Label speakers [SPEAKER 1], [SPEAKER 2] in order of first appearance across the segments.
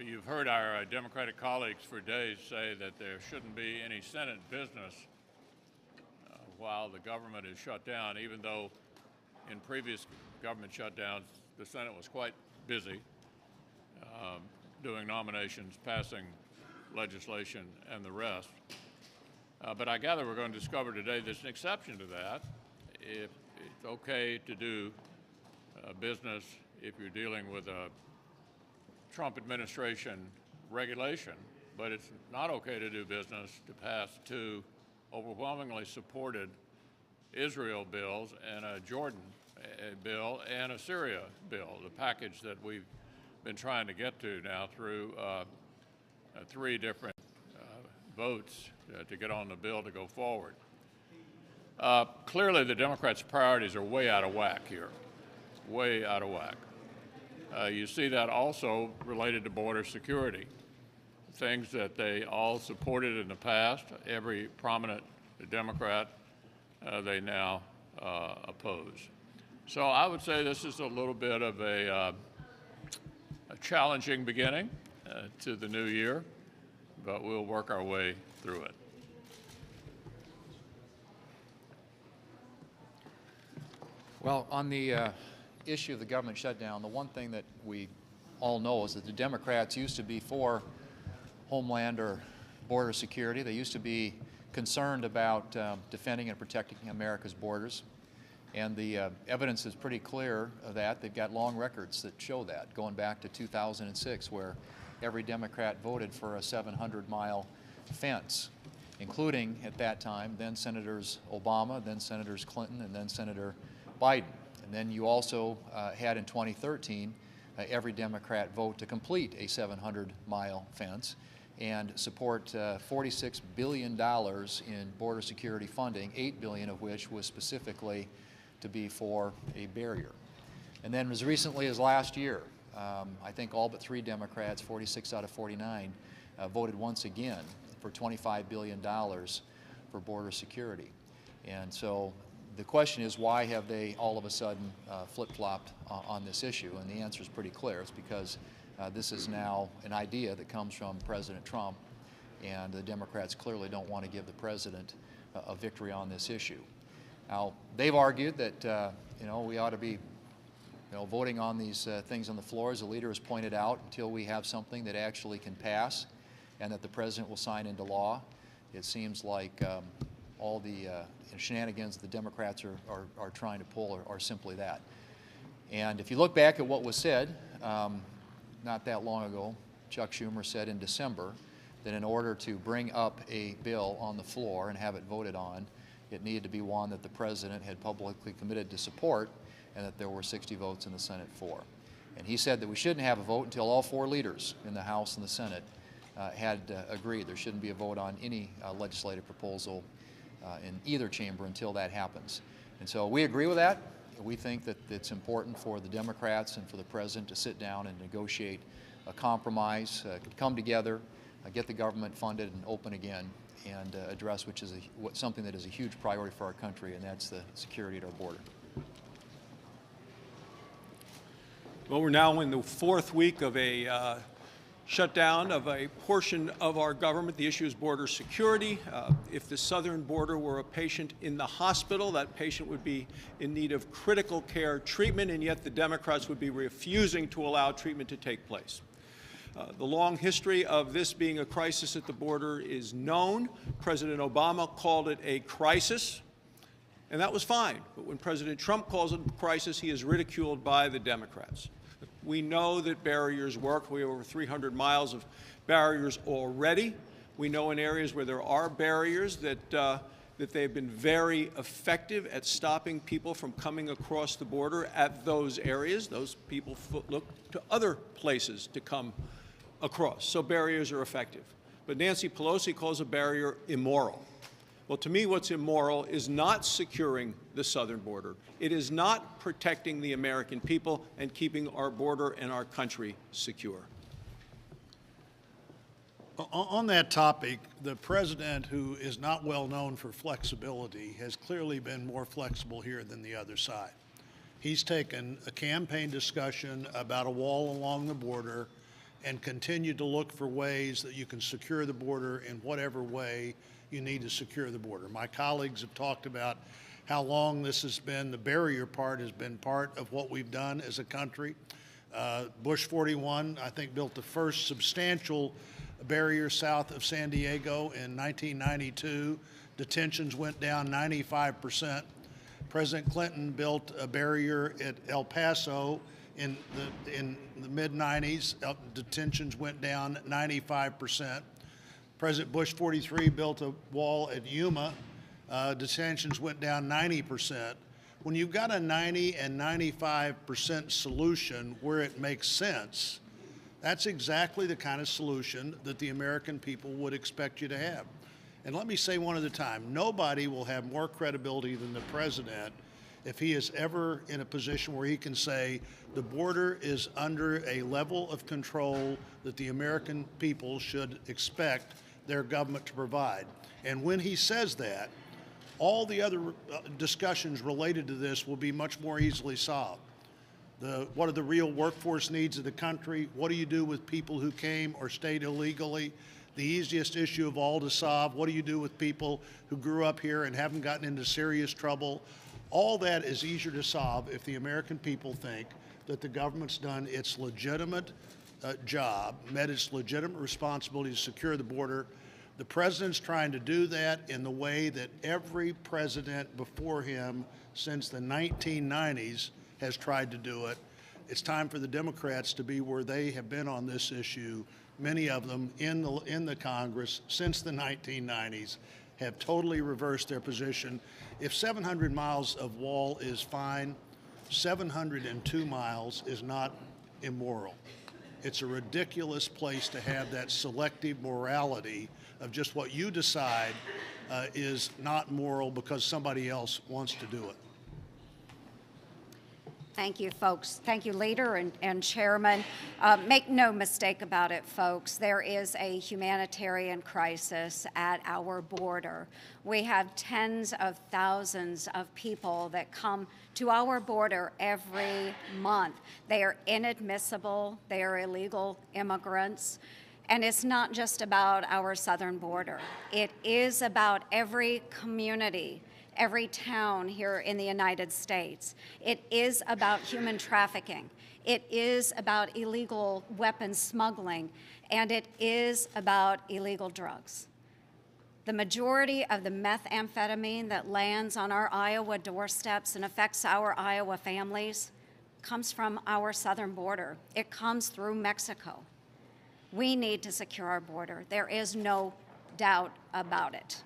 [SPEAKER 1] You've heard our Democratic colleagues for days say that there shouldn't be any Senate business while the government is shut down, even though in previous government shutdowns the Senate was quite busy doing nominations, passing legislation, and the rest. But I gather we're going to discover today there's an exception to that. If it's okay to do business if you're dealing with a Trump administration regulation, but it's not okay to do business to pass two overwhelmingly supported Israel bills and a Jordan bill and a Syria bill, the package that we've been trying to get to now through three different votes to get on the bill to go forward. Clearly, the Democrats' priorities are way out of whack here, way out of whack. You see that also related to border security, things that they all supported in the past, every prominent Democrat they now oppose. So I would say this is a little bit of a challenging beginning to the new year, but we'll work our way through it.
[SPEAKER 2] Well, on the issue of the government shutdown, the one thing that we all know is that the Democrats used to be for homeland or border security. They used to be concerned about defending and protecting America's borders. And the evidence is pretty clear of that. They've got long records that show that, going back to 2006, where every Democrat voted for a 700-mile fence, including, at that time, then Senators Obama, then Senators Clinton, and then Senator Biden. And then you also had in 2013 every Democrat vote to complete a 700-mile fence and support $46 billion in border security funding, $8 billion of which was specifically to be for a barrier. And then as recently as last year, I think all but 3 Democrats, 46 out of 49, voted once again for $25 billion for border security. And so the question is, why have they all of a sudden flip-flopped on this issue? And the answer is pretty clear. It's because this is now an idea that comes from President Trump, and the Democrats clearly don't want to give the president a victory on this issue. Now, they've argued that we ought to be voting on these things on the floor, as the leader has pointed out, until we have something that actually can pass and that the president will sign into law. It seems like all the shenanigans the Democrats are trying to pull are simply that. And if you look back at what was said not that long ago, Chuck Schumer said in December that in order to bring up a bill on the floor and have it voted on, it needed to be one that the president had publicly committed to support and that there were 60 votes in the Senate for. And he said that we shouldn't have a vote until all 4 leaders in the House and the Senate had agreed. There shouldn't be a vote on any legislative proposal in either chamber until that happens. And so we agree with that. We think that it's important for the Democrats and for the president to sit down and negotiate a compromise, come together, get the government funded and open again, and address something that is a huge priority for our country, and that's the security at our border.
[SPEAKER 3] Well, we're now in the 4th week of a shutdown of a portion of our government. The issue is border security. If the southern border were a patient in the hospital, that patient would be in need of critical care treatment, and yet the Democrats would be refusing to allow treatment to take place. The long history of this being a crisis at the border is known. President Obama called it a crisis, and that was fine. But when President Trump calls it a crisis, he is ridiculed by the Democrats. We know that barriers work. We have over 300 miles of barriers already. We know in areas where there are barriers that they've been very effective at stopping people from coming across the border at those areas. Those people look to other places to come across. So barriers are effective. But Nancy Pelosi calls a barrier immoral. Well, to me, what's immoral is not securing the southern border. It is not protecting the American people and keeping our border and our country secure.
[SPEAKER 4] On that topic, the president, who is not well known for flexibility, has clearly been more flexible here than the other side. He's taken a campaign discussion about a wall along the border and continue to look for ways that you can secure the border in whatever way you need to secure the border. My colleagues have talked about how long this has been, the barrier part has been part of what we've done as a country. Bush 41, I think, built the first substantial barrier south of San Diego in 1992. Detentions went down 95%. President Clinton built a barrier at El Paso in the mid-90s. Detentions went down 95%. President Bush 43 built a wall at Yuma. Detentions went down 90%. When you've got a 90 and 95% solution where it makes sense, that's exactly the kind of solution that the American people would expect you to have. And let me say one at a time, nobody will have more credibility than the president if he is ever in a position where he can say the border is under a level of control that the American people should expect their government to provide. And when he says that, all the other discussions related to this will be much more easily solved. What are the real workforce needs of the country? What do you do with people who came or stayed illegally? The easiest issue of all to solve, what do you do with people who grew up here and haven't gotten into serious trouble? All that is easier to solve if the American people think that the government's done its legitimate job, met its legitimate responsibility to secure the border. The president's trying to do that in the way that every president before him since the 1990s has tried to do it. It's time for the Democrats to be where they have been on this issue. Many of them in the Congress since the 1990s have totally reversed their position. If 700 miles of wall is fine, 702 miles is not immoral. It's a ridiculous place to have that selective morality of just what you decide is not moral because somebody else wants to do it.
[SPEAKER 5] Thank you, folks. Thank you, Leader and Chairman. Make no mistake about it, folks. There is a humanitarian crisis at our border. We have tens of thousands of people that come to our border every month. They are inadmissible. They are illegal immigrants. And it's not just about our southern border. It is about every community, every town here in the United States. It is about human trafficking. It is about illegal weapons smuggling, and it is about illegal drugs. The majority of the methamphetamine that lands on our Iowa doorsteps and affects our Iowa families comes from our southern border. It comes through Mexico. We need to secure our border. There is no doubt about it.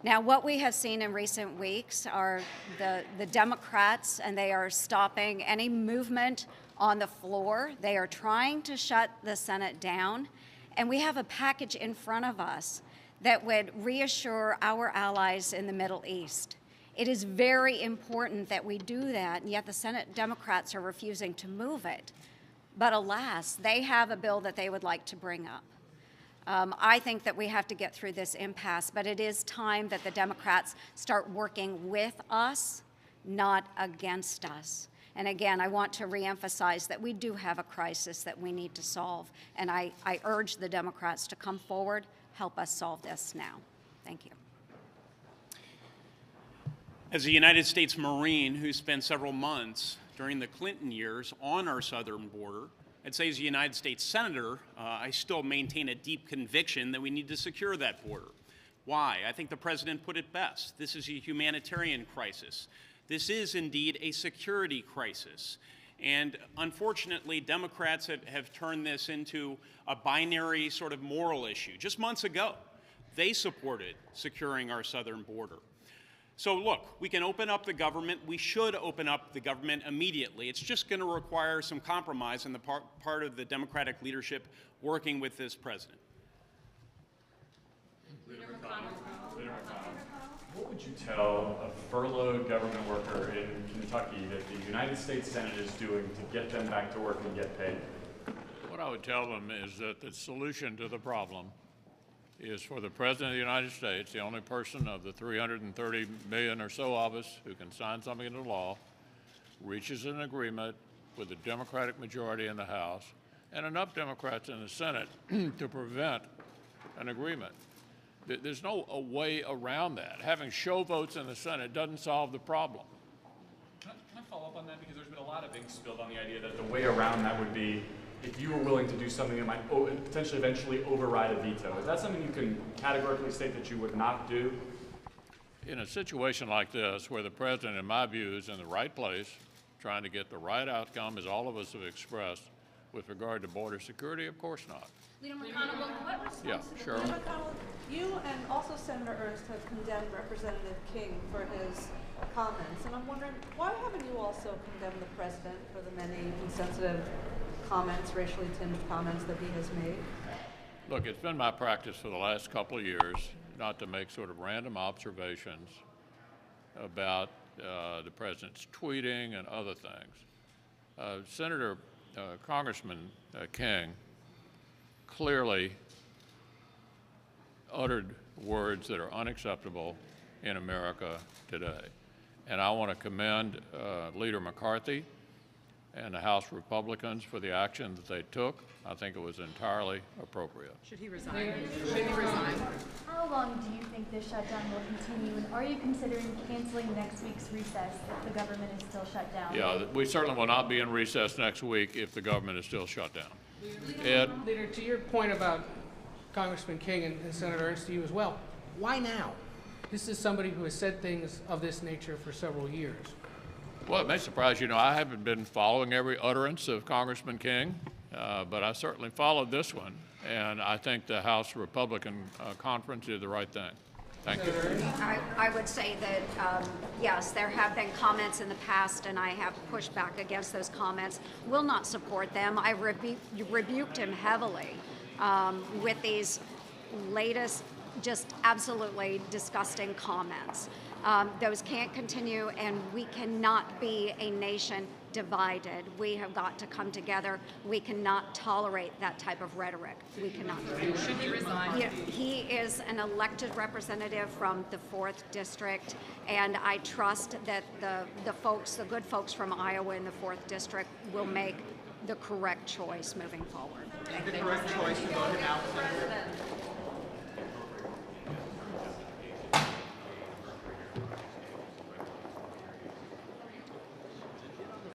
[SPEAKER 5] Now, what we have seen in recent weeks are the Democrats, and they are stopping any movement on the floor. They are trying to shut the Senate down, and we have a package in front of us that would reassure our allies in the Middle East. It is very important that we do that, and yet the Senate Democrats are refusing to move it. But alas, they have a bill that they would like to bring up. I think that we have to get through this impasse, but it is time that the Democrats start working with us, not against us. And again, I want to reemphasize that we do have a crisis that we need to solve, and I urge the Democrats to come forward, help us solve this now. Thank you.
[SPEAKER 6] As a United States Marine who spent several months during the Clinton years on our southern border, I'd say as a United States Senator, I still maintain a deep conviction that we need to secure that border. Why? I think the President put it best. This is a humanitarian crisis. This is indeed a security crisis. And unfortunately, Democrats have turned this into a binary sort of moral issue. Just months ago, they supported securing our southern border. So look, we can open up the government. We should open up the government immediately. It's just going to require some compromise on the part of the Democratic leadership working with this president.
[SPEAKER 7] Leader McConnell, what would you tell a furloughed government worker in Kentucky that the United States Senate is doing to get them back to work and get paid?
[SPEAKER 1] What I would tell them is that the solution to the problem is for the President of the United States, the only person of the 330 million or so of us who can sign something into law, reaches an agreement with the Democratic majority in the House and enough Democrats in the Senate to prevent an agreement. There's no a way around that. Having show votes in the Senate doesn't solve the problem.
[SPEAKER 7] Can I follow up on that? Because there's been a lot of ink spilled on the idea that the way around that would be if you were willing to do something that might potentially eventually override a veto. Is that something you can categorically state that you would not do?
[SPEAKER 1] In a situation like this, where the president, in my view, is in the right place, trying to get the right outcome, as all of us have expressed, with regard to border security, of course not.
[SPEAKER 8] Leader McConnell, what response
[SPEAKER 1] Yeah, sure.
[SPEAKER 8] Leader McConnell, you and also Senator Ernst have condemned Representative King for his comments, and I'm wondering, why haven't you also condemned the president for the many insensitive comments, racially tinged comments that he has made?
[SPEAKER 1] Look, it's been my practice for the last couple of years not to make sort of random observations about the president's tweeting and other things. Congressman King clearly uttered words that are unacceptable in America today. And I want to commend Leader McCarthy and the House Republicans for the action that they took. I think it was entirely appropriate.
[SPEAKER 9] Should he resign? Should he resign?
[SPEAKER 10] How long do you think this shutdown will continue, and are you considering canceling next week's recess if the government is still shut down?
[SPEAKER 1] Yeah, we certainly will not be in recess next week if the government is still shut down. Ed?
[SPEAKER 11] Leader, to your point about Congressman King and Senator Ernst, to you as well, why now? This is somebody who has said things of this nature for several years.
[SPEAKER 1] Well, it may surprise you. I haven't been following every utterance of Congressman King, but I certainly followed this one, and I think the House Republican conference did the right thing. Thank you.
[SPEAKER 5] I would say that, yes, there have been comments in the past, and I have pushed back against those comments. Will not support them. I rebuked him heavily with these latest, just absolutely disgusting comments. Those can't continue, and we cannot be a nation divided. We have got to come together. We cannot tolerate that type of rhetoric. We cannot.
[SPEAKER 9] Should he resign?
[SPEAKER 5] Yeah, he is an elected representative from the 4th District, and I trust that the good folks from Iowa in the 4th District will make the correct choice moving forward.
[SPEAKER 9] The correct choice to vote him out.